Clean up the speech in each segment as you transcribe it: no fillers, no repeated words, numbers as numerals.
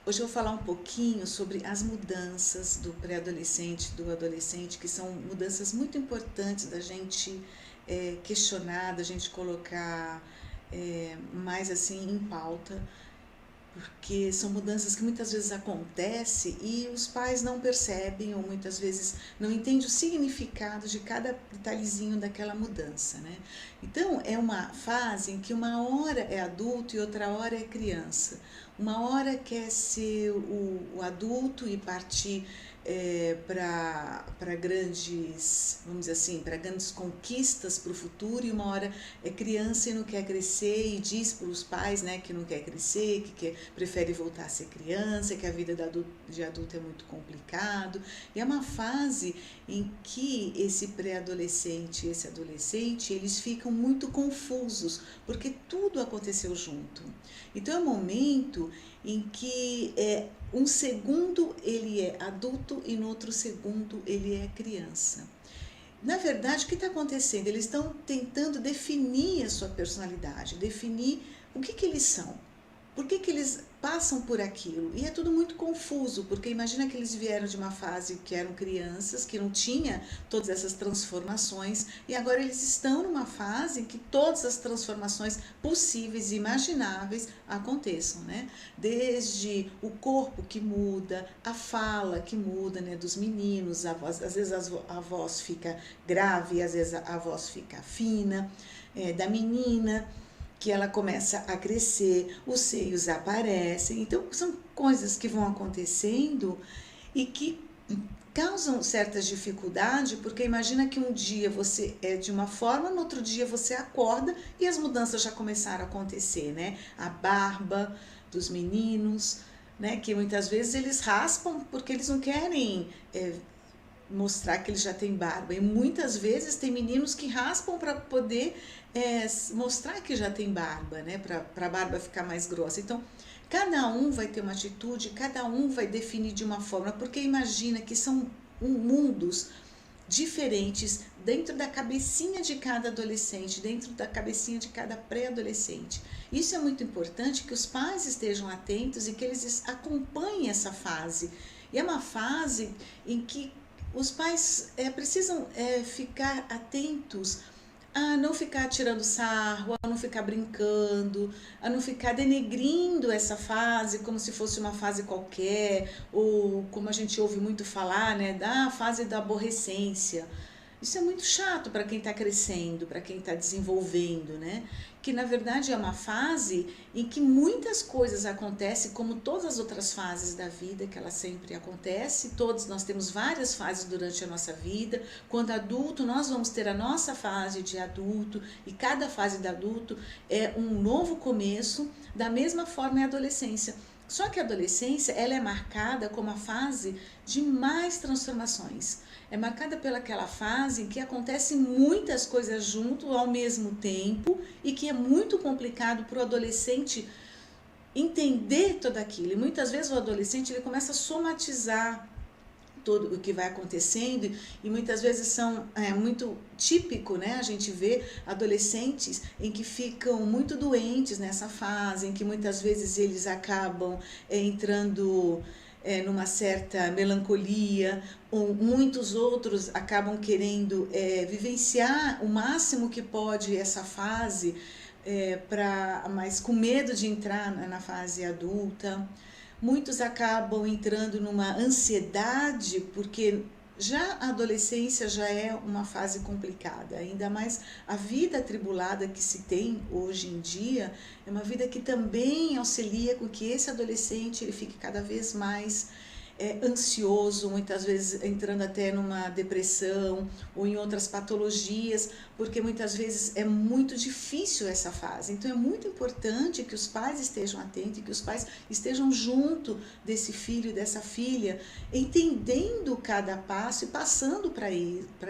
Hoje eu vou falar um pouquinho sobre as mudanças do pré-adolescente, do adolescente, que são mudanças muito importantes da gente questionar, da gente colocar mais assim em pauta, porque são mudanças que muitas vezes acontecem e os pais não percebem ou muitas vezes não entendem o significado de cada detalhezinho daquela mudança, né? Então é uma fase em que uma hora é adulto e outra hora é criança. Uma hora quer ser o adulto e partir para grandes, vamos dizer assim, para grandes conquistas para o futuro, e uma hora é criança e não quer crescer e diz para os pais, né, que não quer crescer, prefere voltar a ser criança, que a vida de adulto é muito complicado. E é uma fase em que esse pré-adolescente e esse adolescente, eles ficam muito confusos, porque tudo aconteceu junto. Então é um momento em que um segundo ele é adulto e no outro segundo ele é criança. Na verdade, o que está acontecendo? Eles estão tentando definir a sua personalidade, definir o que eles são, por que eles passam por aquilo. E é tudo muito confuso, porque imagina que eles vieram de uma fase que eram crianças, que não tinha todas essas transformações, e agora eles estão numa fase em que todas as transformações possíveis e imagináveis aconteçam, né? Desde o corpo que muda, a fala que muda, né, dos meninos, a voz, às vezes a voz fica grave, às vezes a voz fica fina, da menina, que ela começa a crescer, os seios aparecem. Então, são coisas que vão acontecendo e que causam certas dificuldades, porque imagina que um dia você é de uma forma, no outro dia você acorda e as mudanças já começaram a acontecer, né? A barba dos meninos, né? Que muitas vezes eles raspam porque eles não querem mostrar que ele já tem barba. E muitas vezes tem meninos que raspam para poder mostrar que já tem barba, né? Para a barba ficar mais grossa. Então, cada um vai ter uma atitude, cada um vai definir de uma forma, porque imagina que são mundos diferentes dentro da cabecinha de cada adolescente, dentro da cabecinha de cada pré-adolescente. Isso é muito importante, que os pais estejam atentos e que eles acompanhem essa fase. E é uma fase em que os pais precisam ficar atentos a não ficar tirando sarro, a não ficar brincando, a não ficar denegrindo essa fase como se fosse uma fase qualquer, ou como a gente ouve muito falar, né, da fase da aborrecência. Isso é muito chato para quem está crescendo, para quem está desenvolvendo, né? Que na verdade é uma fase em que muitas coisas acontecem, como todas as outras fases da vida, que ela sempre acontece. Todos nós temos várias fases durante a nossa vida. Quando adulto, nós vamos ter a nossa fase de adulto, e cada fase de adulto é um novo começo. Da mesma forma é a adolescência. Só que a adolescência, ela é marcada como a fase de mais transformações. É marcada pelaquela fase em que acontecem muitas coisas junto ao mesmo tempo e que é muito complicado para o adolescente entender tudo aquilo. E muitas vezes o adolescente ele começa a somatizar tudo o que vai acontecendo, e muitas vezes são muito típico, né? A gente vê adolescentes em que ficam muito doentes nessa fase, em que muitas vezes eles acabam entrando numa certa melancolia, ou muitos outros acabam querendo vivenciar o máximo que pode essa fase, mas com medo de entrar na fase adulta. Muitos acabam entrando numa ansiedade, porque já a adolescência já é uma fase complicada, ainda mais a vida atribulada que se tem hoje em dia, é uma vida que também auxilia com que esse adolescente ele fique cada vez mais ansioso, muitas vezes entrando até numa depressão ou em outras patologias, porque muitas vezes é muito difícil essa fase. Então é muito importante que os pais estejam atentos, que os pais estejam junto desse filho e dessa filha, entendendo cada passo e passando para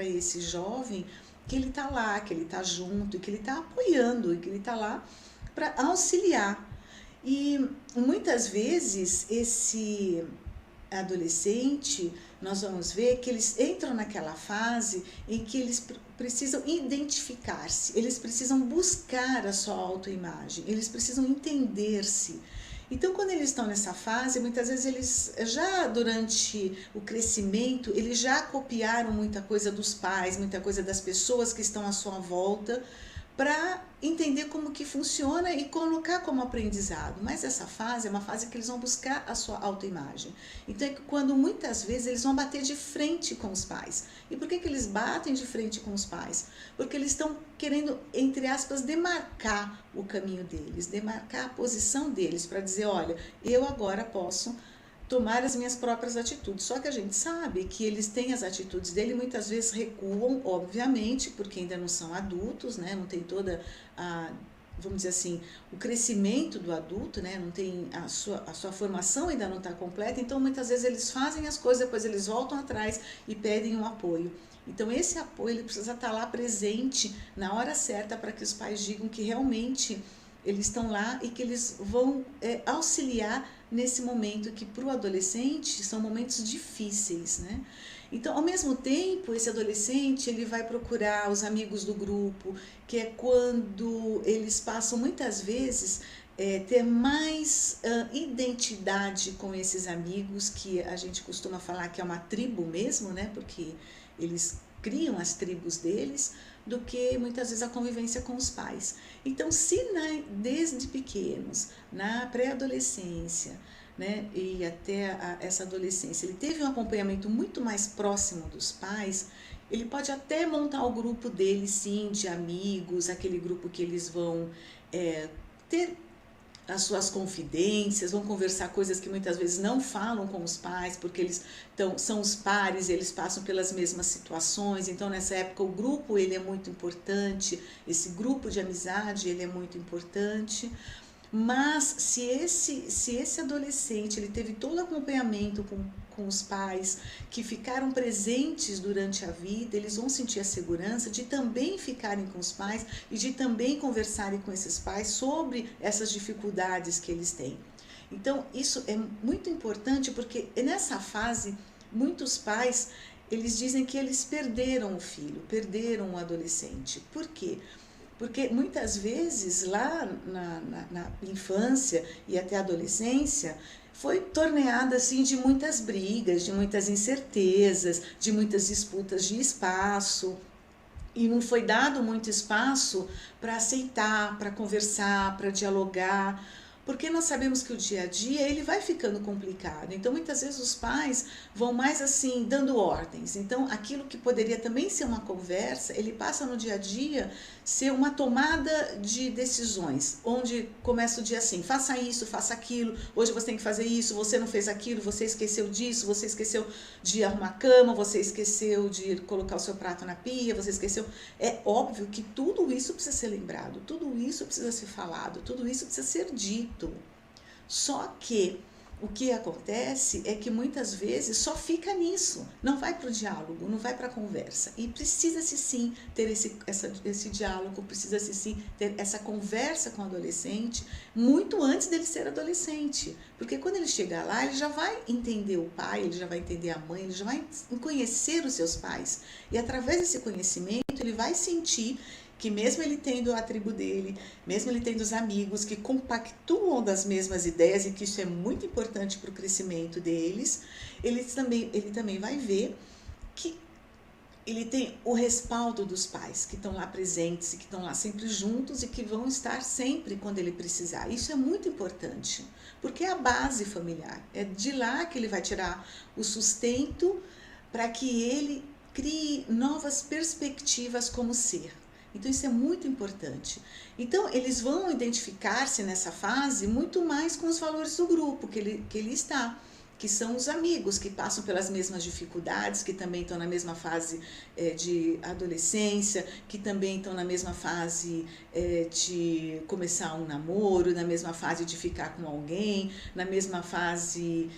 esse jovem que ele está lá, que ele está junto, que ele está apoiando e que ele está lá para auxiliar. E muitas vezes esse adolescente, nós vamos ver que eles entram naquela fase em que eles precisam identificar-se, eles precisam buscar a sua autoimagem, eles precisam entender-se. Então, quando eles estão nessa fase, muitas vezes eles já durante o crescimento, eles já copiaram muita coisa dos pais, muita coisa das pessoas que estão à sua volta, para entender como que funciona e colocar como aprendizado. Mas essa fase é uma fase que eles vão buscar a sua autoimagem. Então, é que quando muitas vezes eles vão bater de frente com os pais. E por que eles batem de frente com os pais? Porque eles estão querendo, entre aspas, demarcar o caminho deles, demarcar a posição deles, para dizer, olha, eu agora posso tomar as minhas próprias atitudes. Só que a gente sabe que eles têm as atitudes dele, muitas vezes recuam, obviamente, porque ainda não são adultos, né? Não tem toda a, vamos dizer assim, o crescimento do adulto, né? Não tem a sua formação ainda não está completa, então muitas vezes eles fazem as coisas, depois eles voltam atrás e pedem um apoio. Então esse apoio ele precisa estar lá presente na hora certa para que os pais digam que realmente eles estão lá e que eles vão auxiliar nesse momento que para o adolescente são momentos difíceis, né? Então, ao mesmo tempo, esse adolescente ele vai procurar os amigos do grupo, que é quando eles passam muitas vezes ter mais identidade com esses amigos, que a gente costuma falar que é uma tribo mesmo, né? Porque eles criam as tribos deles, do que muitas vezes a convivência com os pais. Então, se desde pequenos, na pré-adolescência, né, e até essa adolescência, ele teve um acompanhamento muito mais próximo dos pais, ele pode até montar o grupo dele, sim, de amigos, aquele grupo que eles vão ter as suas confidências, vão conversar coisas que muitas vezes não falam com os pais, porque eles são os pares, eles passam pelas mesmas situações. Então, nessa época, o grupo ele é muito importante, esse grupo de amizade ele é muito importante. Mas se esse adolescente ele teve todo o acompanhamento com os pais, que ficaram presentes durante a vida, eles vão sentir a segurança de também ficarem com os pais e de também conversarem com esses pais sobre essas dificuldades que eles têm. Então, isso é muito importante, porque nessa fase, muitos pais, eles dizem que eles perderam o filho, perderam o adolescente. Por quê? Porque muitas vezes lá na infância e até a adolescência foi torneada assim de muitas brigas, de muitas incertezas, de muitas disputas de espaço, e não foi dado muito espaço para aceitar, para conversar, para dialogar, porque nós sabemos que o dia a dia ele vai ficando complicado. Então muitas vezes os pais vão mais assim dando ordens. Então aquilo que poderia também ser uma conversa, ele passa no dia a dia ser uma tomada de decisões, onde começa o dia assim, faça isso, faça aquilo, hoje você tem que fazer isso, você não fez aquilo, você esqueceu disso, você esqueceu de arrumar a cama, você esqueceu de colocar o seu prato na pia, você esqueceu. É óbvio que tudo isso precisa ser lembrado, tudo isso precisa ser falado, tudo isso precisa ser dito. Só que o que acontece é que muitas vezes só fica nisso, não vai para o diálogo, não vai para a conversa. E precisa-se sim ter esse diálogo, precisa-se sim ter essa conversa com o adolescente muito antes dele ser adolescente. Porque quando ele chegar lá, ele já vai entender o pai, ele já vai entender a mãe, ele já vai conhecer os seus pais. E através desse conhecimento, ele vai sentir que mesmo ele tendo a tribo dele, mesmo ele tendo os amigos que compactuam das mesmas ideias, e que isso é muito importante para o crescimento deles, ele também vai ver que ele tem o respaldo dos pais, que estão lá presentes e que estão lá sempre juntos e que vão estar sempre quando ele precisar. Isso é muito importante, porque é a base familiar, é de lá que ele vai tirar o sustento para que ele crie novas perspectivas como ser. Então isso é muito importante. Então eles vão identificar-se nessa fase muito mais com os valores do grupo que ele está, que são os amigos que passam pelas mesmas dificuldades, que também estão na mesma fase de adolescência, que também estão na mesma fase de começar um namoro, na mesma fase de ficar com alguém, na mesma fase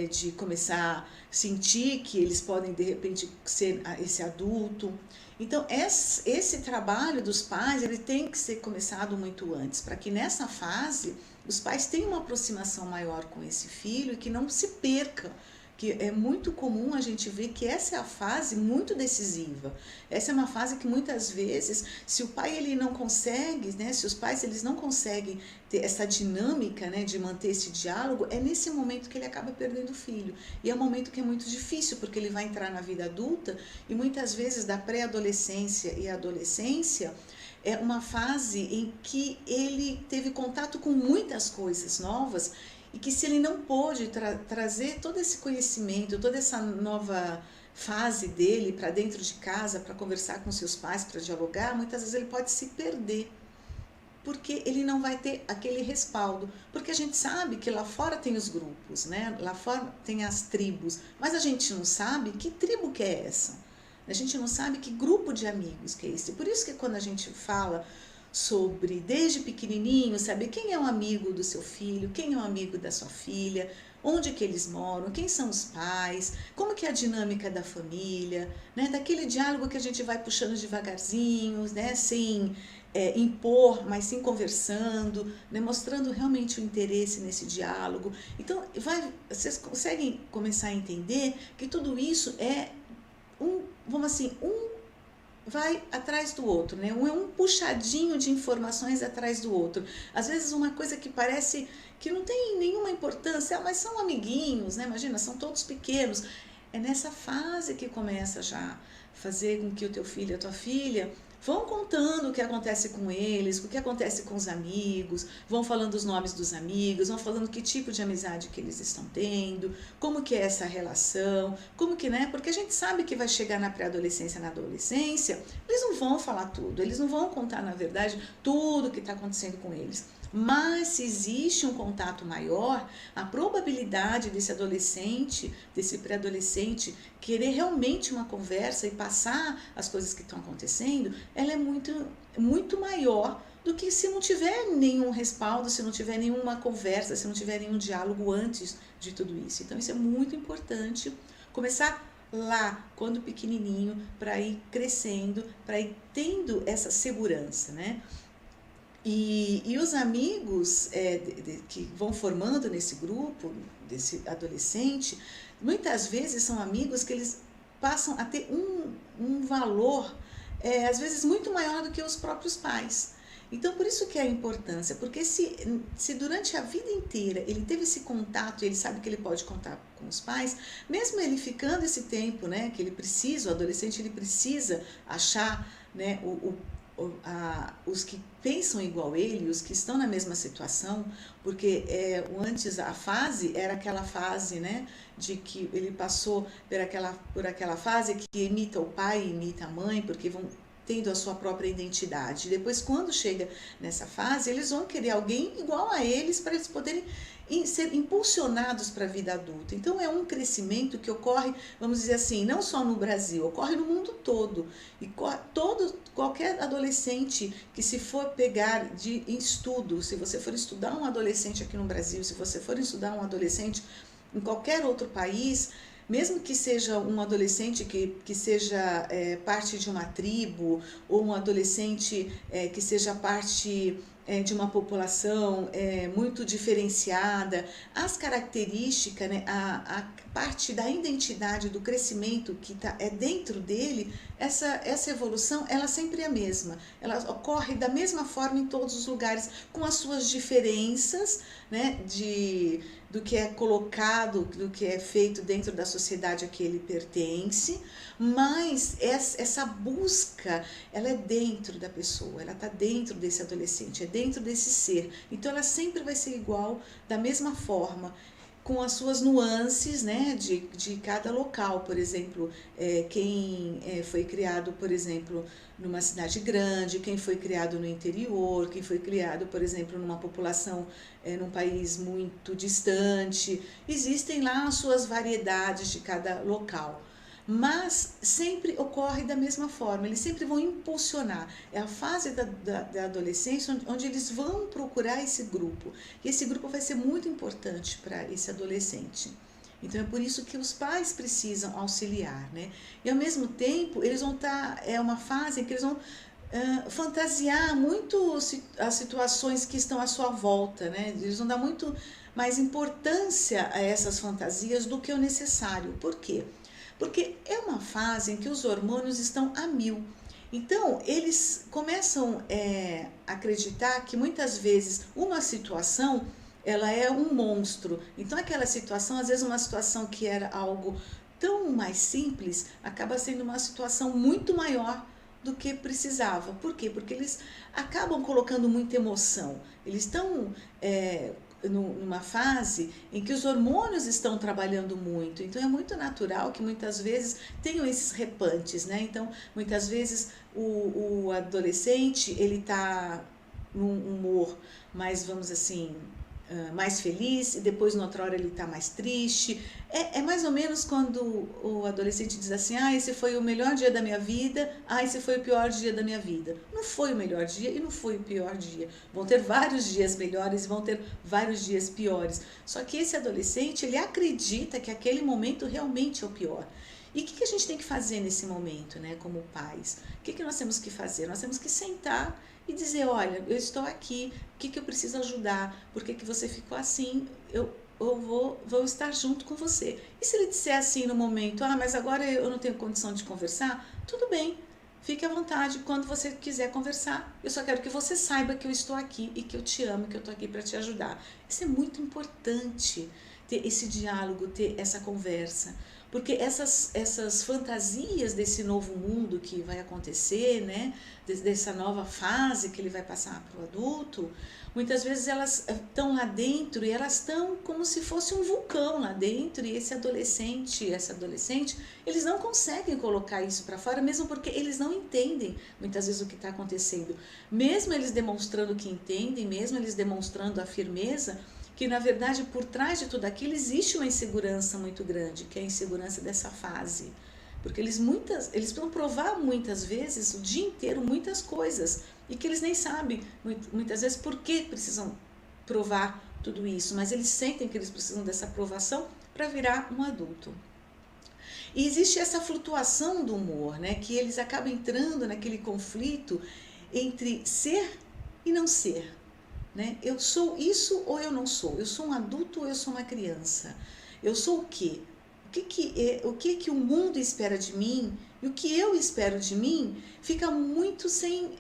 de começar a sentir que eles podem de repente ser esse adulto. Então, esse trabalho dos pais, ele tem que ser começado muito antes, para que nessa fase os pais tenham uma aproximação maior com esse filho e que não se perca, que é muito comum a gente ver que essa é a fase muito decisiva. Essa é uma fase que muitas vezes, se o pai ele não consegue, né, se os pais eles não conseguem ter essa dinâmica, né, de manter esse diálogo, é nesse momento que ele acaba perdendo o filho. E é um momento que é muito difícil, porque ele vai entrar na vida adulta e muitas vezes da pré-adolescência e adolescência é uma fase em que ele teve contato com muitas coisas novas e que se ele não pôde trazer todo esse conhecimento, toda essa nova fase dele para dentro de casa, para conversar com seus pais, para dialogar, muitas vezes ele pode se perder, porque ele não vai ter aquele respaldo, porque a gente sabe que lá fora tem os grupos, né? Lá fora tem as tribos, mas a gente não sabe que tribo que é essa, a gente não sabe que grupo de amigos que é esse. Por isso que quando a gente fala sobre, desde pequenininho, saber quem é um amigo do seu filho, quem é um amigo da sua filha, onde que eles moram, quem são os pais, como que é a dinâmica da família, né? Daquele diálogo que a gente vai puxando devagarzinho, né? Sem impor, mas sim conversando, né? Mostrando realmente o interesse nesse diálogo. Então, vocês conseguem começar a entender que tudo isso é vamos assim, vai atrás do outro, né? É um puxadinho de informações atrás do outro. Às vezes uma coisa que parece que não tem nenhuma importância, mas são amiguinhos, né? Imagina, são todos pequenos. É nessa fase que começa já a fazer com que o teu filho e a tua filha vão contando o que acontece com eles, o que acontece com os amigos, vão falando os nomes dos amigos, vão falando que tipo de amizade que eles estão tendo, como que é essa relação, como que, né? Porque a gente sabe que vai chegar na pré-adolescência, na adolescência, eles não vão falar tudo, eles não vão contar, na verdade, tudo que está acontecendo com eles. Mas se existe um contato maior, a probabilidade desse adolescente, desse pré-adolescente, querer realmente uma conversa e passar as coisas que estão acontecendo, ela é muito maior do que se não tiver nenhum respaldo, se não tiver nenhuma conversa, se não tiver nenhum diálogo antes de tudo isso. Então isso é muito importante, começar lá, quando pequenininho, para ir crescendo, para ir tendo essa segurança, né? E os amigos que vão formando nesse grupo, desse adolescente, muitas vezes são amigos que eles passam a ter um valor, às vezes, muito maior do que os próprios pais. Então, por isso que é a importância, porque se durante a vida inteira ele teve esse contato, ele sabe que ele pode contar com os pais, mesmo ele ficando esse tempo, né, que ele precisa, o adolescente ele precisa achar, né, os que pensam igual ele, os que estão na mesma situação, porque antes a fase era aquela fase, né, de que ele passou por aquela fase que imita o pai, imita a mãe, porque vão tendo a sua própria identidade. Depois, quando chega nessa fase, eles vão querer alguém igual a eles para eles poderem ser impulsionados para a vida adulta. Então, é um crescimento que ocorre, vamos dizer assim, não só no Brasil, ocorre no mundo todo. E qualquer adolescente que se for pegar em estudo, se você for estudar um adolescente aqui no Brasil, se você for estudar um adolescente em qualquer outro país, mesmo que seja um adolescente que seja parte de uma tribo, ou um adolescente que seja parte de uma população muito diferenciada, as características, né, a parte da identidade, do crescimento que dentro dele, essa evolução, ela sempre é a mesma. Ela ocorre da mesma forma em todos os lugares, com as suas diferenças, né, do que é colocado, do que é feito dentro da sociedade a que ele pertence, mas essa busca, ela é dentro da pessoa, ela está dentro desse adolescente, é dentro desse ser. Então ela sempre vai ser igual, da mesma forma, com as suas nuances, né, de cada local. Por exemplo, quem foi criado, por exemplo, numa cidade grande, quem foi criado no interior, quem foi criado, por exemplo, numa população, num país muito distante. Existem lá as suas variedades de cada local. Mas sempre ocorre da mesma forma, eles sempre vão impulsionar. É a fase da adolescência onde eles vão procurar esse grupo. E esse grupo vai ser muito importante para esse adolescente. Então é por isso que os pais precisam auxiliar, né? E ao mesmo tempo, eles vão estar, é uma fase em que eles vão fantasiar muito as situações que estão à sua volta, né? Eles vão dar muito mais importância a essas fantasias do que o necessário. Por quê? Porque é uma fase em que os hormônios estão a mil. Então, eles começam a acreditar que muitas vezes uma situação ela é um monstro. Então, aquela situação, às vezes uma situação que era algo tão mais simples, acaba sendo uma situação muito maior do que precisava. Por quê? Porque eles acabam colocando muita emoção. Eles estão numa fase em que os hormônios estão trabalhando muito. Então é muito natural que muitas vezes tenham esses repantes, né? Então, muitas vezes o adolescente, ele está num humor mais, vamos assim, mais feliz, e depois, noutra hora, ele está mais triste. É mais ou menos quando o adolescente diz assim: ah, esse foi o melhor dia da minha vida, ah, esse foi o pior dia da minha vida. Não foi o melhor dia e não foi o pior dia. Vão ter vários dias melhores e vão ter vários dias piores. Só que esse adolescente, ele acredita que aquele momento realmente é o pior. E o que a gente tem que fazer nesse momento, né, como pais? O que nós temos que fazer? Nós temos que sentar e dizer: olha, eu estou aqui, o que eu preciso ajudar? Por que você ficou assim? Eu vou estar junto com você. E se ele disser assim no momento: ah, mas agora eu não tenho condição de conversar, tudo bem, fique à vontade, quando você quiser conversar, eu só quero que você saiba que eu estou aqui e que eu te amo, que eu estou aqui para te ajudar. Isso é muito importante, ter esse diálogo, ter essa conversa. Porque essas fantasias desse novo mundo que vai acontecer, né, dessa nova fase que ele vai passar para o adulto, muitas vezes elas estão lá dentro e elas estão como se fosse um vulcão lá dentro, e esse adolescente, essa adolescente, eles não conseguem colocar isso para fora, mesmo porque eles não entendem muitas vezes o que está acontecendo. Mesmo eles demonstrando que entendem, mesmo eles demonstrando a firmeza, que na verdade por trás de tudo aquilo existe uma insegurança muito grande, que é a insegurança dessa fase. Porque eles vão provar muitas vezes, o dia inteiro, muitas coisas, e que eles nem sabem muitas vezes por que precisam provar tudo isso, mas eles sentem que eles precisam dessa aprovação para virar um adulto. E existe essa flutuação do humor, né, que eles acabam entrando naquele conflito entre ser e não ser. Né? Eu sou isso ou eu não sou? Eu sou um adulto ou eu sou uma criança? Eu sou o quê? O que o mundo espera de mim e o que eu espero de mim fica muito sem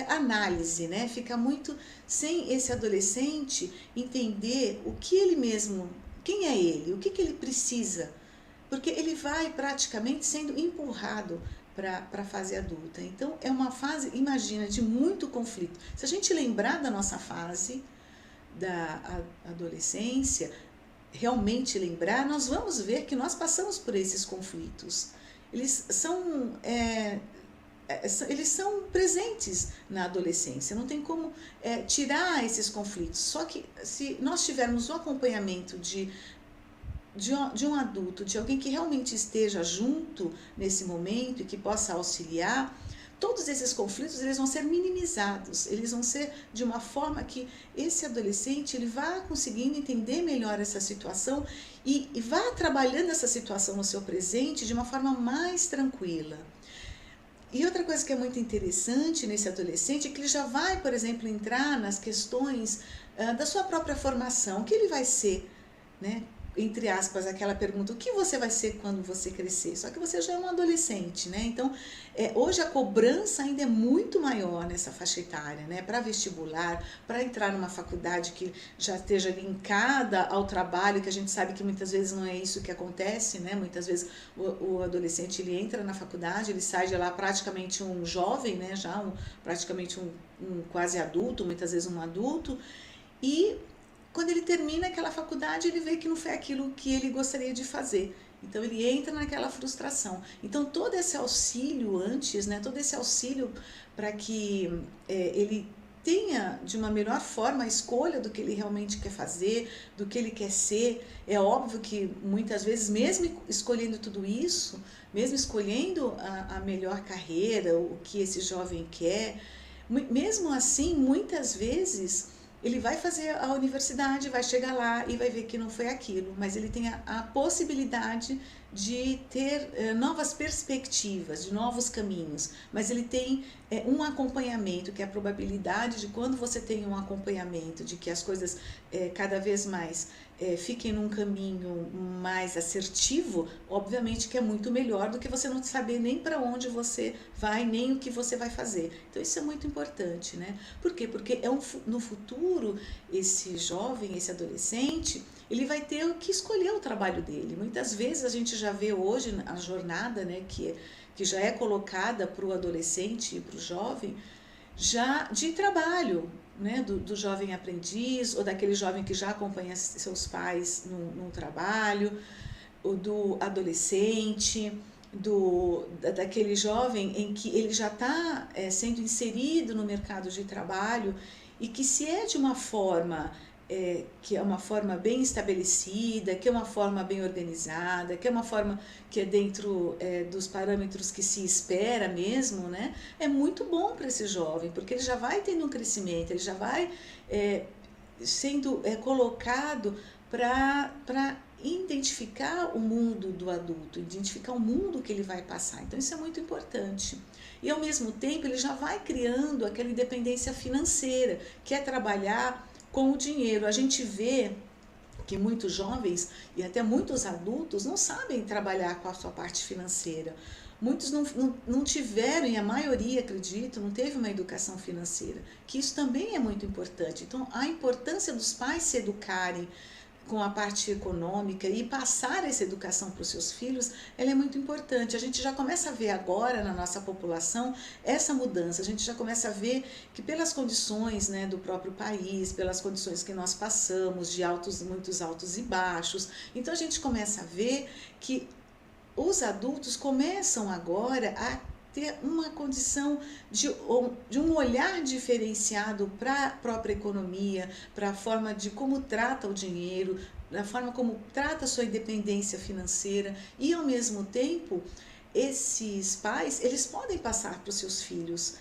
análise, né? Fica muito sem esse adolescente entender o que ele mesmo, quem é ele, o que ele precisa, porque ele vai praticamente sendo empurrado para a fase adulta. Então, é uma fase, imagina, de muito conflito. Se a gente lembrar da nossa fase da adolescência, realmente lembrar, nós vamos ver que nós passamos por esses conflitos. Eles são presentes na adolescência, não tem como tirar esses conflitos. Só que se nós tivermos o acompanhamento de um adulto, de alguém que realmente esteja junto nesse momento e que possa auxiliar, todos esses conflitos eles vão ser minimizados, eles vão ser de uma forma que esse adolescente ele vá conseguindo entender melhor essa situação e vá trabalhando essa situação no seu presente de uma forma mais tranquila. E outra coisa que é muito interessante nesse adolescente é que ele já vai, por exemplo, entrar nas questões da sua própria formação, o que ele vai ser, né? Entre aspas, aquela pergunta: o que você vai ser quando você crescer? Só que você já é um adolescente, né? Então, hoje a cobrança ainda é muito maior nessa faixa etária, né? Para vestibular, para entrar numa faculdade que já esteja linkada ao trabalho, que a gente sabe que muitas vezes não é isso que acontece, né? Muitas vezes o adolescente ele entra na faculdade, ele sai de lá praticamente um jovem, né? Já praticamente um quase adulto, muitas vezes um adulto, e quando ele termina aquela faculdade, ele vê que não foi aquilo que ele gostaria de fazer. Então, ele entra naquela frustração. Então, todo esse auxílio antes, né, todo esse auxílio para que ele tenha de uma melhor forma a escolha do que ele realmente quer fazer, do que ele quer ser. É óbvio que muitas vezes, mesmo escolhendo tudo isso, mesmo escolhendo a melhor carreira, o que esse jovem quer, mesmo assim, muitas vezes ele vai fazer a universidade, vai chegar lá e vai ver que não foi aquilo, mas ele tem a possibilidade de ter novas perspectivas, de novos caminhos, mas ele tem um acompanhamento, que é a probabilidade de quando você tem um acompanhamento, de que as coisas cada vez mais fiquem num caminho mais assertivo, obviamente que é muito melhor do que você não saber nem para onde você vai, nem o que você vai fazer. Então isso é muito importante, né? Por quê? Porque no futuro, esse jovem, esse adolescente, ele vai ter que escolher o trabalho dele. Muitas vezes a gente já vê hoje a jornada, né, que já é colocada para o adolescente e para o jovem, já de trabalho, né, do jovem aprendiz, ou daquele jovem que já acompanha seus pais num trabalho, ou do adolescente, daquele jovem em que ele já está sendo inserido no mercado de trabalho e que se é de uma forma que é uma forma bem estabelecida, que é uma forma bem organizada, que é uma forma que é dentro dos parâmetros que se espera mesmo, né? É muito bom para esse jovem, porque ele já vai tendo um crescimento, ele já vai sendo colocado para identificar o mundo do adulto, identificar o mundo que ele vai passar. Então isso é muito importante. E ao mesmo tempo ele já vai criando aquela independência financeira, que é trabalhar com o dinheiro. A gente vê que muitos jovens e até muitos adultos não sabem trabalhar com a sua parte financeira. Muitos não tiveram, e a maioria, acredito, não teve uma educação financeira, que isso também é muito importante. Então, a importância dos pais se educarem com a parte econômica e passar essa educação para os seus filhos, ela é muito importante. A gente já começa a ver agora na nossa população essa mudança, a gente já começa a ver que pelas condições, né, do próprio país, pelas condições que nós passamos, de muitos altos e baixos, então a gente começa a ver que os adultos começam agora a ter uma condição de um olhar diferenciado para a própria economia, para a forma de como trata o dinheiro, da forma como trata a sua independência financeira e, ao mesmo tempo, esses pais, eles podem passar para os seus filhos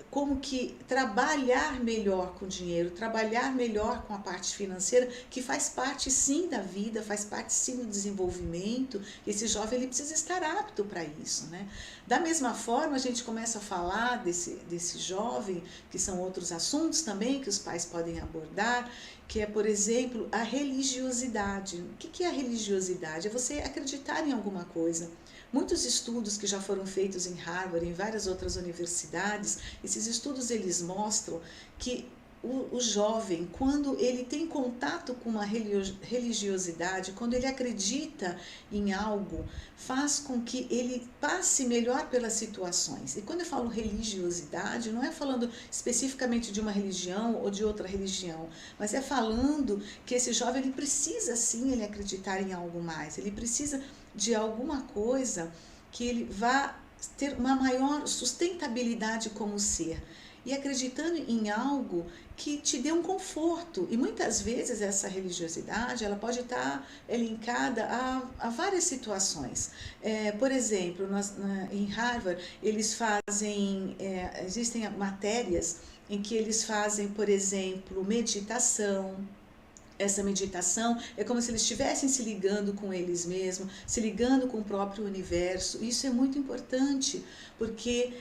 como que trabalhar melhor com o dinheiro, trabalhar melhor com a parte financeira, que faz parte sim da vida, faz parte sim do desenvolvimento. Esse jovem ele precisa estar apto para isso, né? Da mesma forma, a gente começa a falar desse jovem, que são outros assuntos também que os pais podem abordar, que é, por exemplo, a religiosidade. O que é a religiosidade? É você acreditar em alguma coisa. Muitos estudos que já foram feitos em Harvard e em várias outras universidades, esses estudos eles mostram que o jovem, quando ele tem contato com uma religiosidade, quando ele acredita em algo, faz com que ele passe melhor pelas situações. E quando eu falo religiosidade, não é falando especificamente de uma religião ou de outra religião, mas é falando que esse jovem ele precisa sim ele acreditar em algo mais, ele precisa de alguma coisa que ele vá ter uma maior sustentabilidade como ser. E acreditando em algo que te dê um conforto. E muitas vezes essa religiosidade ela pode estar linkada a várias situações. Por exemplo, em Harvard, eles fazem, existem matérias em que eles fazem, por exemplo, meditação. Essa meditação é como se eles estivessem se ligando com eles mesmos, se ligando com o próprio universo. Isso é muito importante, porque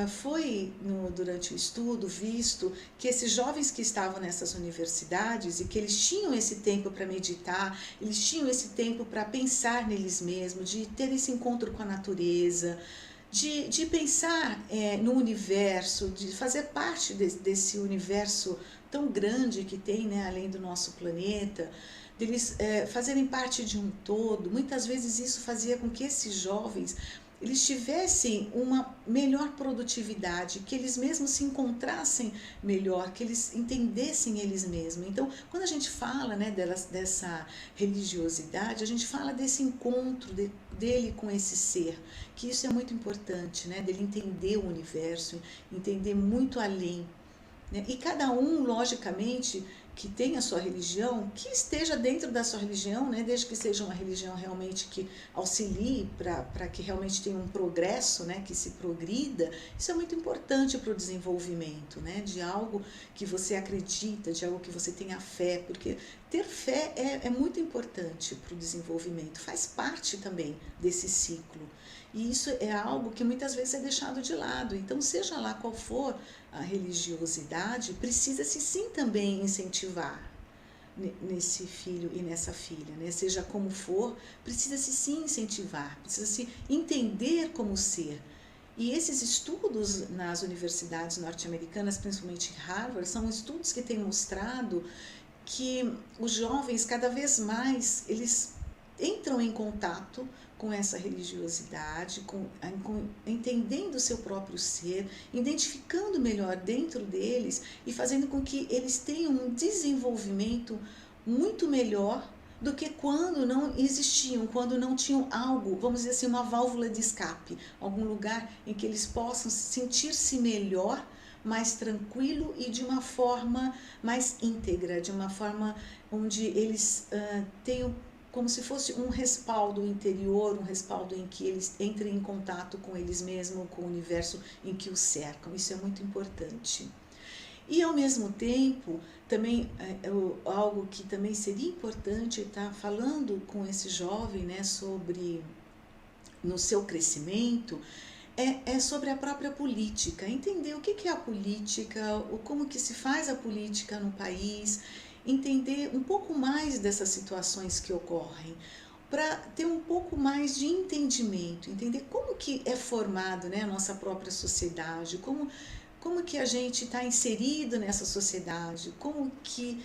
foi durante o estudo visto que esses jovens que estavam nessas universidades e que eles tinham esse tempo para meditar, eles tinham esse tempo para pensar neles mesmos, de ter esse encontro com a natureza, de pensar no universo, de fazer parte desse universo tão grande que tem, né, além do nosso planeta, deles fazerem parte de um todo. Muitas vezes isso fazia com que esses jovens eles tivessem uma melhor produtividade, que eles mesmos se encontrassem melhor, que eles entendessem eles mesmos. Então, quando a gente fala, né, dessa religiosidade, a gente fala desse encontro dele com esse ser, que isso é muito importante, né, dele entender o universo, entender muito além. Né? E cada um, logicamente, que tem a sua religião, que esteja dentro da sua religião, né, desde que seja uma religião realmente que auxilie para que realmente tenha um progresso, né, que se progrida. Isso é muito importante para o desenvolvimento, né, de algo que você acredita, de algo que você tenha fé, porque ter fé é muito importante para o desenvolvimento, faz parte também desse ciclo. E isso é algo que muitas vezes é deixado de lado. Então, seja lá qual for a religiosidade, precisa-se sim também incentivar nesse filho e nessa filha, né? Seja como for, precisa-se sim incentivar, precisa-se entender como ser. E esses estudos nas universidades norte-americanas, principalmente Harvard, são estudos que têm mostrado que os jovens, cada vez mais, eles entram em contato com essa religiosidade, entendendo o seu próprio ser, identificando melhor dentro deles e fazendo com que eles tenham um desenvolvimento muito melhor do que quando não existiam, quando não tinham algo, vamos dizer assim, uma válvula de escape, algum lugar em que eles possam sentir-se melhor, mais tranquilo e de uma forma mais íntegra, de uma forma onde eles tenham como se fosse um respaldo interior, um respaldo em que eles entrem em contato com eles mesmos, com o universo em que os cercam. Isso é muito importante. E, ao mesmo tempo, também algo que também seria importante estar falando com esse jovem, né, sobre, no seu crescimento, é sobre a própria política, entender o que é a política, como que se faz a política no país, entender um pouco mais dessas situações que ocorrem, para ter um pouco mais de entendimento, entender como que é formado, né, a nossa própria sociedade, como que a gente está inserido nessa sociedade, como que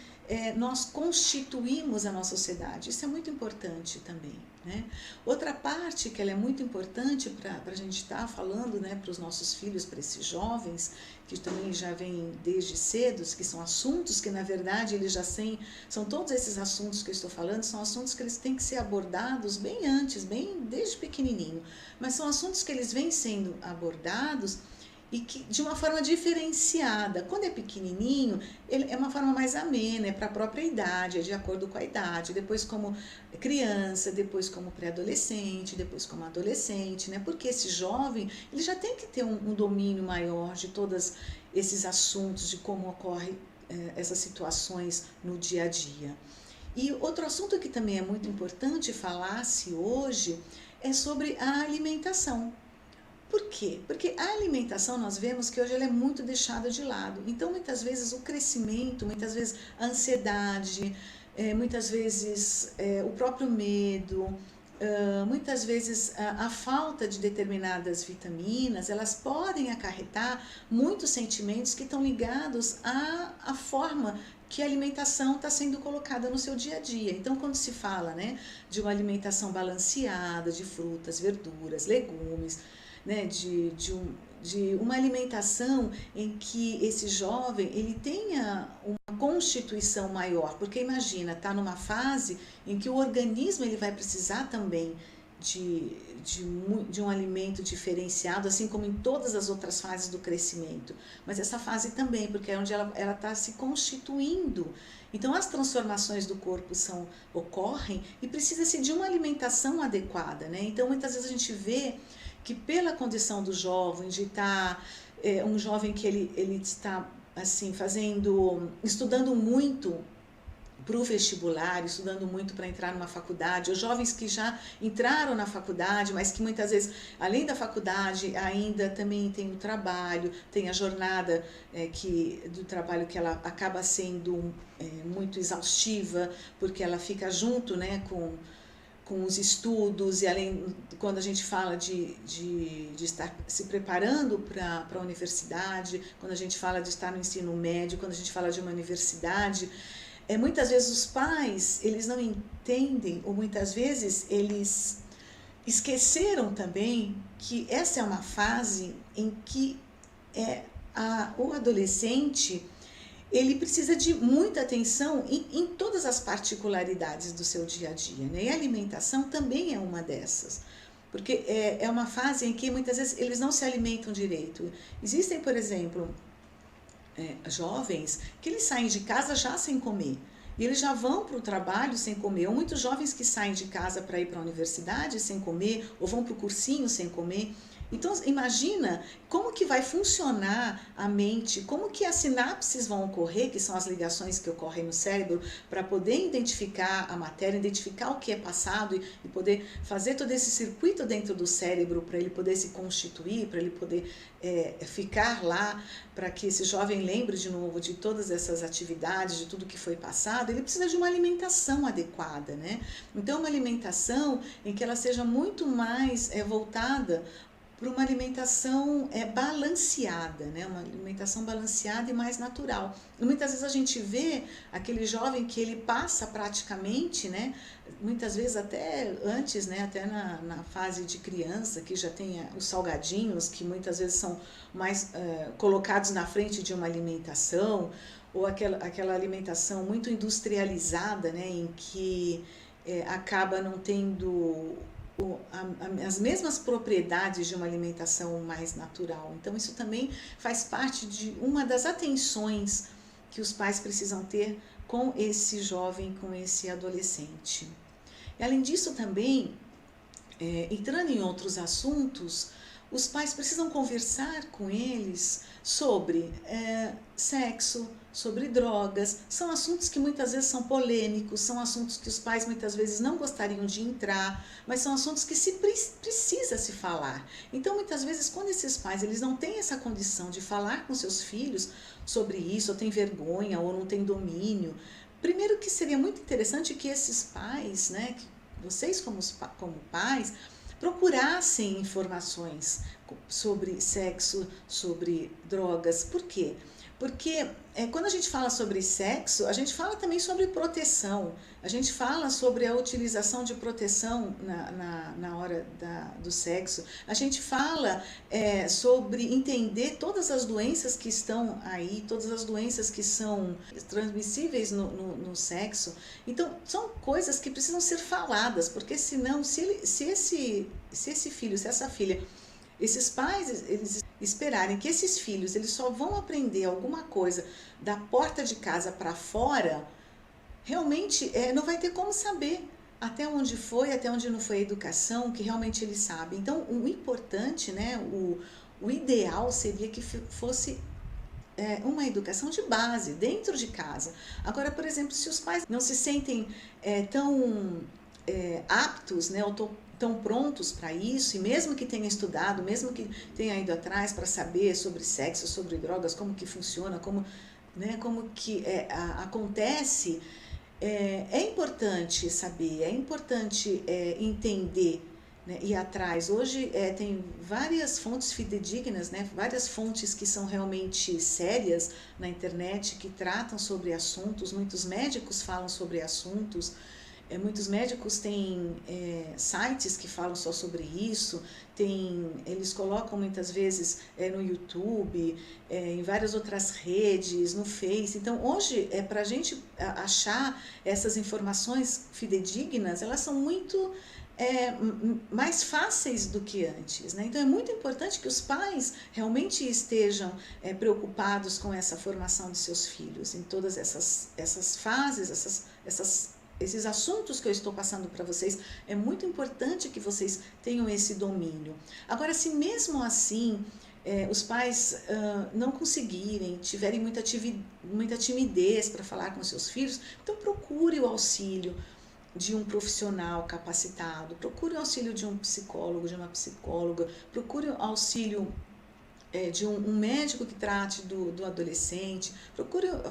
nós constituímos a nossa sociedade. Isso é muito importante também, né? Outra parte que ela é muito importante para a gente estar falando, né, para os nossos filhos, para esses jovens, que também já vêm desde cedo, que são assuntos que, na verdade, eles já são todos esses assuntos que eu estou falando, são assuntos que eles têm que ser abordados bem antes, bem desde pequenininho, mas são assuntos que eles vêm sendo abordados e que de uma forma diferenciada. Quando é pequenininho, ele é uma forma mais amena, é para a própria idade, é de acordo com a idade, depois como criança, depois como pré-adolescente, depois como adolescente, né? Porque esse jovem, ele já tem que ter um domínio maior de todos esses assuntos, de como ocorrem essas situações no dia a dia. E outro assunto que também é muito importante falar-se hoje é sobre a alimentação. Por quê? Porque a alimentação, nós vemos que hoje ela é muito deixada de lado. Então, muitas vezes, o crescimento, muitas vezes a ansiedade, muitas vezes o próprio medo, muitas vezes a falta de determinadas vitaminas, elas podem acarretar muitos sentimentos que estão ligados à forma que a alimentação está sendo colocada no seu dia a dia. Então, quando se fala, né, de uma alimentação balanceada, de frutas, verduras, legumes, né, de uma alimentação em que esse jovem ele tenha uma constituição maior, porque imagina, está numa fase em que o organismo ele vai precisar também de um alimento diferenciado, assim como em todas as outras fases do crescimento, mas essa fase também, porque é onde ela está se constituindo. Então as transformações do corpo ocorrem e precisa-se de uma alimentação adequada, né? Então muitas vezes a gente vê que pela condição do jovem, de estar um jovem que ele está assim estudando muito para o vestibular, estudando muito para entrar numa faculdade, os jovens que já entraram na faculdade, mas que muitas vezes, além da faculdade, ainda também tem o trabalho, tem a jornada do trabalho que ela acaba sendo muito exaustiva, porque ela fica junto, né, com os estudos, e além, quando a gente fala de estar se preparando para a universidade, quando a gente fala de estar no ensino médio, quando a gente fala de uma universidade, muitas vezes os pais, eles não entendem, ou muitas vezes eles esqueceram também que essa é uma fase em que o adolescente ele precisa de muita atenção em todas as particularidades do seu dia a dia, né? E a alimentação também é uma dessas, porque é uma fase em que muitas vezes eles não se alimentam direito. Existem, por exemplo, jovens que eles saem de casa já sem comer. E eles já vão para o trabalho sem comer. Ou muitos jovens que saem de casa para ir para a universidade sem comer, ou vão para o cursinho sem comer. Então, imagina como que vai funcionar a mente, como que as sinapses vão ocorrer, que são as ligações que ocorrem no cérebro, para poder identificar a matéria, identificar o que é passado e poder fazer todo esse circuito dentro do cérebro para ele poder se constituir, para ele poder ficar lá, para que esse jovem lembre de novo de todas essas atividades, de tudo que foi passado. Ele precisa de uma alimentação adequada, né? Então, uma alimentação em que ela seja muito mais voltada para uma alimentação balanceada, né? Uma alimentação balanceada e mais natural. E muitas vezes a gente vê aquele jovem que ele passa praticamente, né? Muitas vezes até antes, né? Até na fase de criança, que já tem os salgadinhos, que muitas vezes são mais colocados na frente de uma alimentação, ou aquela alimentação muito industrializada, né? Em que acaba não tendo as mesmas propriedades de uma alimentação mais natural. Então, isso também faz parte de uma das atenções que os pais precisam ter com esse jovem, com esse adolescente. E, além disso, também, entrando em outros assuntos, os pais precisam conversar com eles sobre sexo, sobre drogas. São assuntos que muitas vezes são polêmicos, são assuntos que os pais muitas vezes não gostariam de entrar, mas são assuntos que precisa se falar. Então, muitas vezes, quando esses pais eles não têm essa condição de falar com seus filhos sobre isso, ou têm vergonha, ou não têm domínio, primeiro que seria muito interessante que esses pais, né, que vocês como pais, procurassem informações sobre sexo, sobre drogas. Por quê? Porque quando a gente fala sobre sexo, a gente fala também sobre proteção, a gente fala sobre a utilização de proteção na hora do sexo, a gente fala sobre entender todas as doenças que estão aí, todas as doenças que são transmissíveis no sexo. Então, são coisas que precisam ser faladas, porque senão, se esse filho, se essa filha, esses pais, eles esperarem que esses filhos eles só vão aprender alguma coisa da porta de casa para fora, realmente não vai ter como saber até onde foi, até onde não foi a educação, que realmente eles sabem. Então, o importante, né, o ideal seria que fosse uma educação de base, dentro de casa. Agora, por exemplo, se os pais não se sentem tão aptos, né, ou tão prontos para isso, e mesmo que tenha estudado, mesmo que tenha ido atrás para saber sobre sexo, sobre drogas, como que funciona, como que acontece, é importante saber, é importante entender, né, ir atrás. Hoje tem várias fontes fidedignas, né, várias fontes que são realmente sérias na internet, que tratam sobre assuntos, muitos médicos falam sobre assuntos. Muitos médicos têm sites que falam só sobre isso, eles colocam muitas vezes no YouTube, em várias outras redes, no Face. Então, hoje, para a gente achar essas informações fidedignas, elas são muito mais fáceis do que antes, né? Então, é muito importante que os pais realmente estejam preocupados com essa formação de seus filhos, em todas essas fases, esses assuntos que eu estou passando para vocês. É muito importante que vocês tenham esse domínio. Agora, se mesmo assim os pais não conseguirem, tiverem muita timidez para falar com seus filhos, então procure o auxílio de um profissional capacitado, procure o auxílio de um psicólogo, de uma psicóloga, procure o auxílio de um médico que trate do adolescente.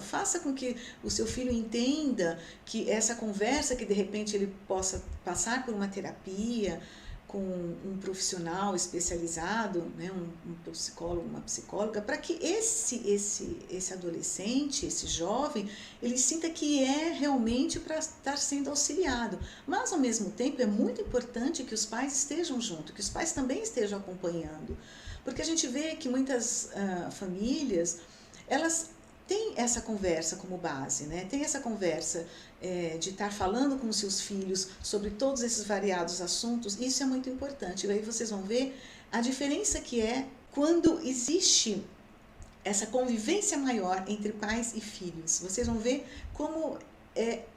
Faça com que o seu filho entenda que essa conversa, que de repente ele possa passar por uma terapia com um profissional especializado, né, um psicólogo, uma psicóloga, para que esse adolescente, esse jovem, ele sinta que é realmente para estar sendo auxiliado. Mas, ao mesmo tempo, é muito importante que os pais estejam juntos, que os pais também estejam acompanhando. Porque a gente vê que muitas famílias, elas têm essa conversa como base, né? Tem essa conversa de estar falando com os seus filhos sobre todos esses variados assuntos. Isso é muito importante. E aí vocês vão ver a diferença que é quando existe essa convivência maior entre pais e filhos. Vocês vão ver como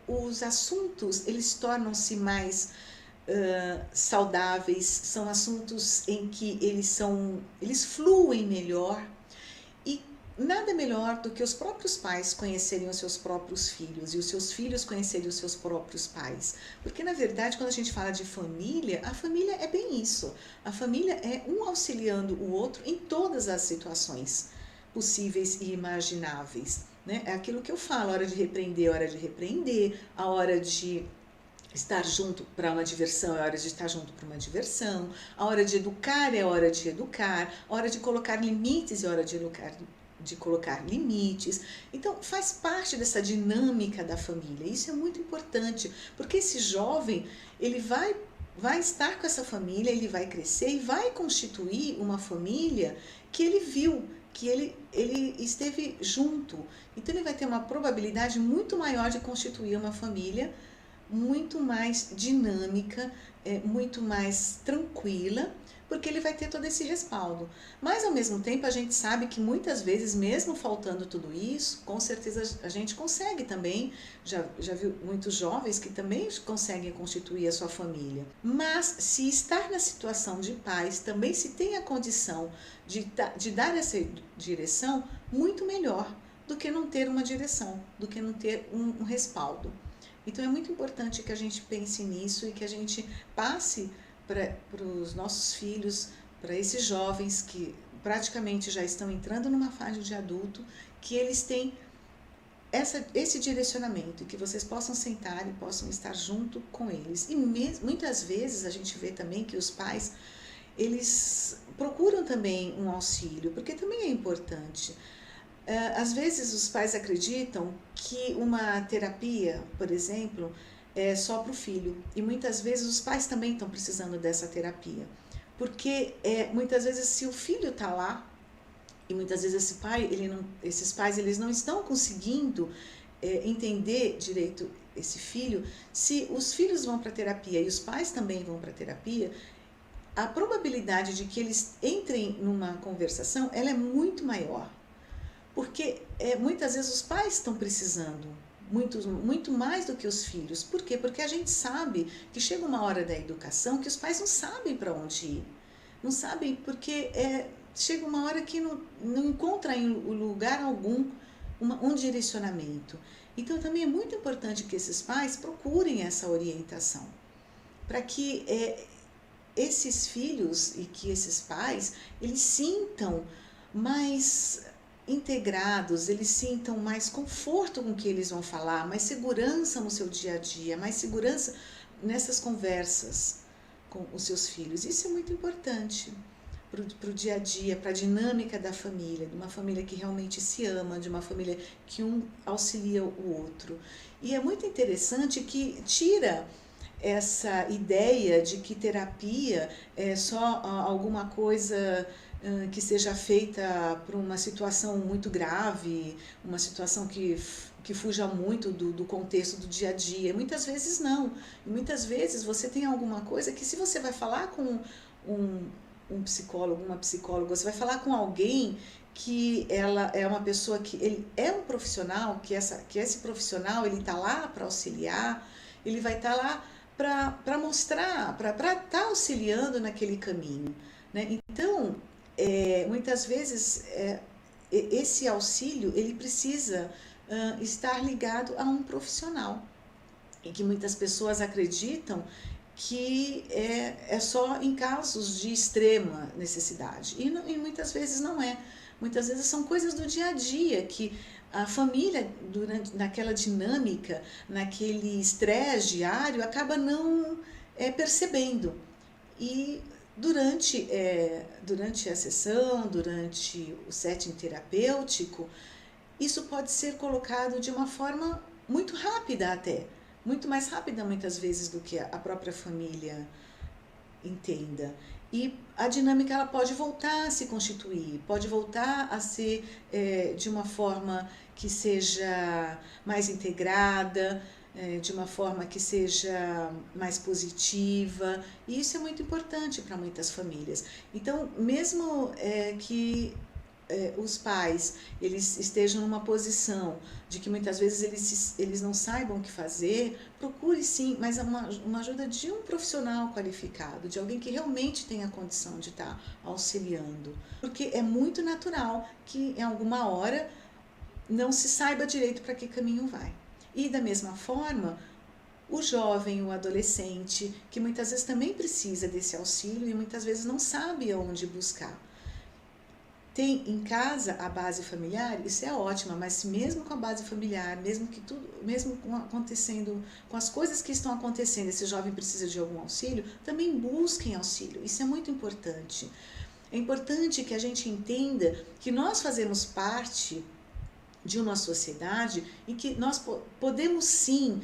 os assuntos eles tornam-se mais saudáveis, são assuntos em que eles fluem melhor, e nada melhor do que os próprios pais conhecerem os seus próprios filhos e os seus filhos conhecerem os seus próprios pais. Porque, na verdade, quando a gente fala de família, a família é bem isso. A família é um auxiliando o outro em todas as situações possíveis e imagináveis, né? É aquilo que eu falo, a hora de repreender, a hora de estar junto para uma diversão é hora de estar junto para uma diversão, a hora de educar é hora de educar, a hora de colocar limites é hora de colocar limites. Então, faz parte dessa dinâmica da família. Isso é muito importante, porque esse jovem, ele vai estar com essa família, ele vai crescer e vai constituir uma família que ele viu, que ele esteve junto. Então, ele vai ter uma probabilidade muito maior de constituir uma família muito mais dinâmica, muito mais tranquila, porque ele vai ter todo esse respaldo. Mas, ao mesmo tempo, a gente sabe que muitas vezes, mesmo faltando tudo isso, com certeza a gente consegue também, já viu muitos jovens que também conseguem constituir a sua família. Mas, se estar na situação de pais, também se tem a condição de dar essa direção, muito melhor do que não ter uma direção, do que não ter um respaldo. Então é muito importante que a gente pense nisso e que a gente passe para os nossos filhos, para esses jovens que praticamente já estão entrando numa fase de adulto, que eles têm esse direcionamento, e que vocês possam sentar e possam estar junto com eles. E muitas vezes a gente vê também que os pais, eles procuram também um auxílio, porque também é importante. Às vezes os pais acreditam que uma terapia, por exemplo, é só para o filho, e muitas vezes os pais também estão precisando dessa terapia, porque muitas vezes se o filho está lá, e muitas vezes esses pais eles não estão conseguindo entender direito esse filho, se os filhos vão para a terapia e os pais também vão para a terapia, a probabilidade de que eles entrem numa conversação ela é muito maior. Porque muitas vezes os pais estão precisando, muito mais do que os filhos. Por quê? Porque a gente sabe que chega uma hora da educação que os pais não sabem para onde ir. Não sabem porque chega uma hora que não encontra em lugar algum um direcionamento. Então também é muito importante que esses pais procurem essa orientação, para que esses filhos e que esses pais, eles sintam mais integrados, eles sintam mais conforto com o que eles vão falar, mais segurança no seu dia a dia, mais segurança nessas conversas com os seus filhos. Isso é muito importante para o dia a dia, para a dinâmica da família, de uma família que realmente se ama, de uma família que um auxilia o outro. E é muito interessante que tira essa ideia de que terapia é só alguma coisa que seja feita por uma situação muito grave, uma situação que fuja muito do contexto do dia a dia. Muitas vezes não. E muitas vezes você tem alguma coisa que, se você vai falar com um psicólogo, uma psicóloga, você vai falar com alguém que ela é uma pessoa que ele é um profissional, que esse profissional ele está lá para auxiliar, ele vai estar lá para mostrar, para estar auxiliando naquele caminho, né? Então, muitas vezes esse auxílio ele precisa estar ligado a um profissional, e que muitas pessoas acreditam que é só em casos de extrema necessidade, e muitas vezes não é. Muitas vezes são coisas do dia a dia que a família, naquela dinâmica, naquele estresse diário, acaba não percebendo. E durante a sessão, durante o setting terapêutico, isso pode ser colocado de uma forma muito rápida até, muito mais rápida muitas vezes do que a própria família entenda. E a dinâmica ela pode voltar a se constituir, pode voltar a ser de uma forma que seja mais integrada, de uma forma que seja mais positiva, e isso é muito importante para muitas famílias. Então, mesmo que os pais eles estejam numa posição de que muitas vezes eles não saibam o que fazer, procure sim, mas uma ajuda de um profissional qualificado, de alguém que realmente tenha condição de estar auxiliando. Porque é muito natural que em alguma hora não se saiba direito para que caminho vai. E da mesma forma, o jovem, o adolescente, que muitas vezes também precisa desse auxílio e muitas vezes não sabe aonde buscar. Tem em casa a base familiar, isso é ótimo, mas mesmo com a base familiar, mesmo acontecendo, com as coisas que estão acontecendo, esse jovem precisa de algum auxílio, também busquem auxílio. Isso é muito importante. É importante que a gente entenda que nós fazemos parte de uma sociedade em que nós podemos sim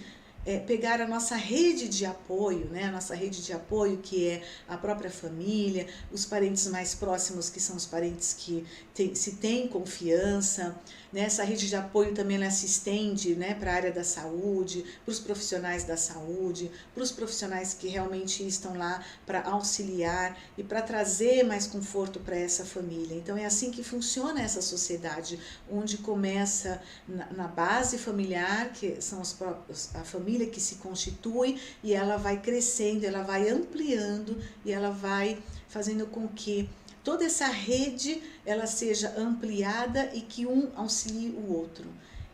pegar a nossa rede de apoio, né? A nossa rede de apoio, que é a própria família, os parentes mais próximos, que são os parentes que se têm confiança, né? Essa rede de apoio também ela se estende, né, para a área da saúde, para os profissionais da saúde, para os profissionais que realmente estão lá para auxiliar e para trazer mais conforto para essa família. Então é assim que funciona essa sociedade, onde começa na base familiar, que são a família que se constitui, e ela vai crescendo, ela vai ampliando e ela vai fazendo com que toda essa rede ela seja ampliada e que um auxilie o outro.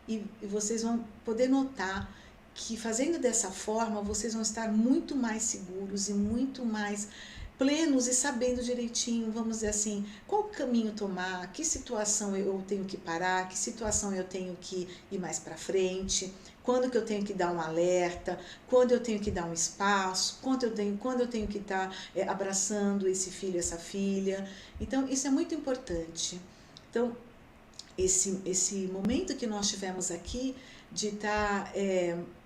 E vocês vão poder notar que fazendo dessa forma, vocês vão estar muito mais seguros e muito mais plenos e sabendo direitinho, vamos dizer assim, qual caminho tomar, que situação eu tenho que parar, que situação eu tenho que ir mais para frente, quando que eu tenho que dar um alerta, quando eu tenho que dar um espaço, quando eu tenho que estar abraçando esse filho, essa filha. Então, isso é muito importante. Então, esse momento que nós tivemos aqui de estar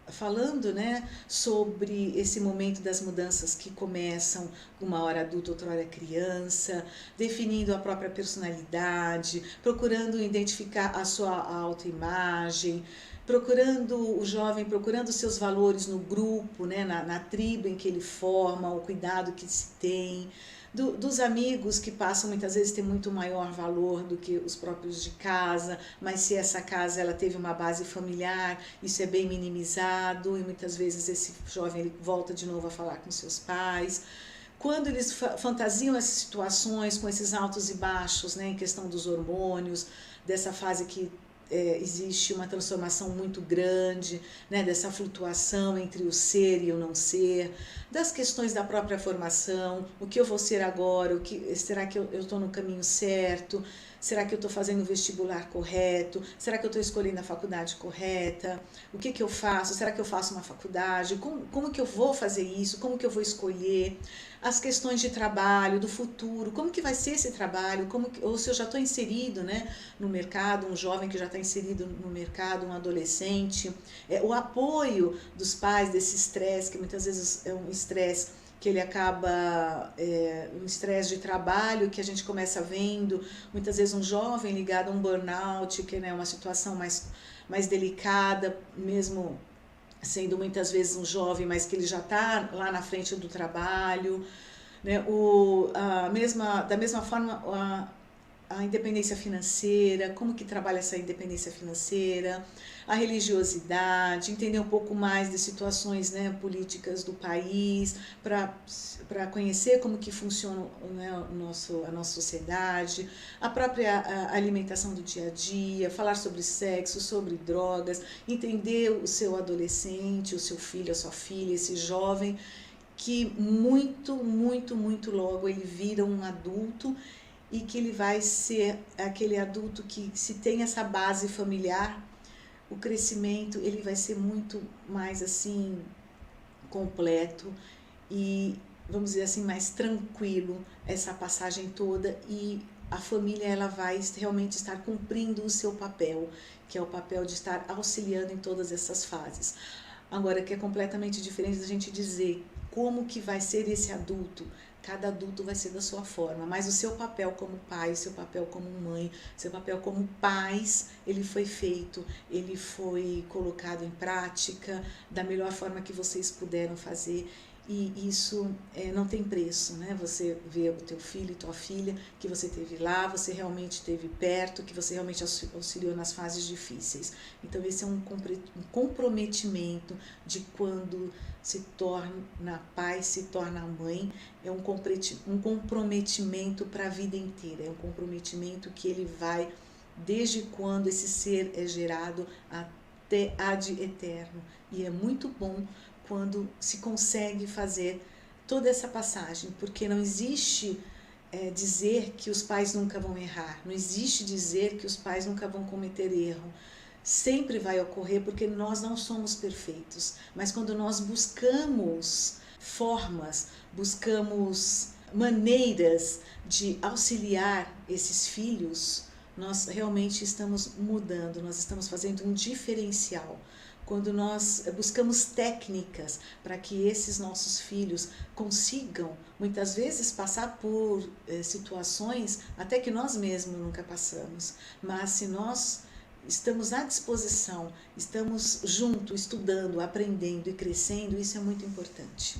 falando, né, sobre esse momento das mudanças que começam com uma hora adulta, outra hora criança, definindo a própria personalidade, procurando identificar a sua autoimagem, procurando o jovem, procurando seus valores no grupo, né, na tribo em que ele forma, o cuidado que se tem, dos amigos que passam muitas vezes ter muito maior valor do que os próprios de casa, mas se essa casa ela teve uma base familiar, isso é bem minimizado e muitas vezes esse jovem ele volta de novo a falar com seus pais. Quando eles fantasiam essas situações com esses altos e baixos, né, em questão dos hormônios, dessa fase que existe uma transformação muito grande, né, dessa flutuação entre o ser e o não ser, das questões da própria formação, o que eu vou ser agora, será que eu estou no caminho certo, será que eu estou fazendo o vestibular correto, será que eu estou escolhendo a faculdade correta, o que eu faço, será que eu faço uma faculdade, como que eu vou fazer isso, como que eu vou escolher, as questões de trabalho, do futuro, como que vai ser esse trabalho, ou se eu já estou inserido, né, no mercado, um jovem que já está inserido no mercado, um adolescente, o apoio dos pais desse estresse, que muitas vezes é um estresse que ele acaba, um estresse de trabalho que a gente começa vendo, muitas vezes um jovem ligado a um burnout, que é uma situação mais delicada, mesmo sendo muitas vezes um jovem, mas que ele já está lá na frente do trabalho, né? Da mesma forma, a independência financeira, como que trabalha essa independência financeira, a religiosidade, entender um pouco mais de situações, né, políticas do país, para conhecer como que funciona, né, a nossa sociedade, a própria alimentação do dia a dia, falar sobre sexo, sobre drogas, entender o seu adolescente, o seu filho, a sua filha, esse jovem, que muito logo ele vira um adulto e que ele vai ser aquele adulto que, se tem essa base familiar, o crescimento ele vai ser muito mais assim completo e, vamos dizer assim, mais tranquilo essa passagem toda, e a família ela vai realmente estar cumprindo o seu papel, que é o papel de estar auxiliando em todas essas fases. Agora, que é completamente diferente da gente dizer como que vai ser esse adulto. Cada adulto vai ser da sua forma, mas o seu papel como pai, o seu papel como mãe, o seu papel como pais, ele foi feito, ele foi colocado em prática da melhor forma que vocês puderam fazer. e isso não tem preço, né? Você vê o teu filho e tua filha, que você teve lá, você realmente esteve perto, que você realmente auxiliou nas fases difíceis. Então esse é um comprometimento de quando se torna pai, se torna mãe, é um comprometimento para a vida inteira, é um comprometimento que ele vai desde quando esse ser é gerado até ad eterno. E é muito bom quando se consegue fazer toda essa passagem, porque não existe dizer que os pais nunca vão errar, não existe dizer que os pais nunca vão cometer erro. Sempre vai ocorrer porque nós não somos perfeitos, mas quando nós buscamos formas, buscamos maneiras de auxiliar esses filhos, nós realmente estamos mudando, nós estamos fazendo um diferencial. Quando nós buscamos técnicas para que esses nossos filhos consigam, muitas vezes, passar por situações até que nós mesmos nunca passamos, mas se nós estamos à disposição, estamos juntos, estudando, aprendendo e crescendo, isso é muito importante.